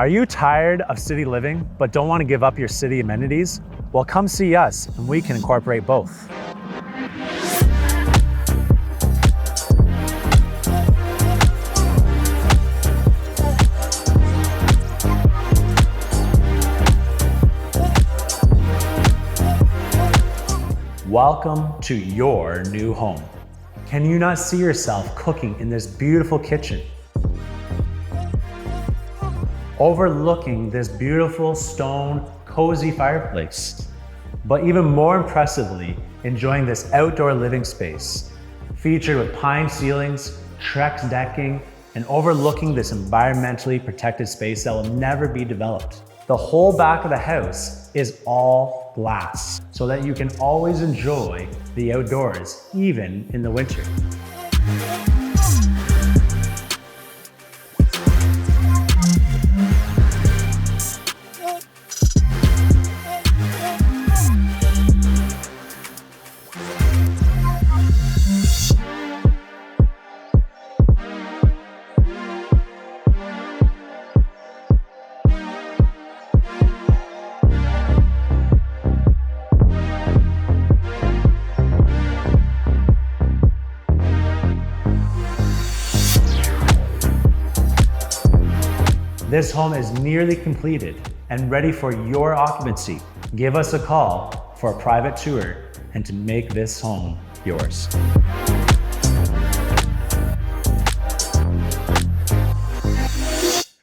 Are you tired of city living but don't want to give up your city amenities? Well, come see us and we can incorporate both. Welcome to your new home. Can you not see yourself cooking in this beautiful kitchen? Overlooking this beautiful stone, cozy fireplace. But even more impressively, enjoying this outdoor living space, featured with pine ceilings, Trex decking, and overlooking this environmentally protected space that will never be developed. The whole back of the house is all glass, so that you can always enjoy the outdoors, even in the winter. This home is nearly completed and ready for your occupancy. Give us a call for a private tour and to make this home yours.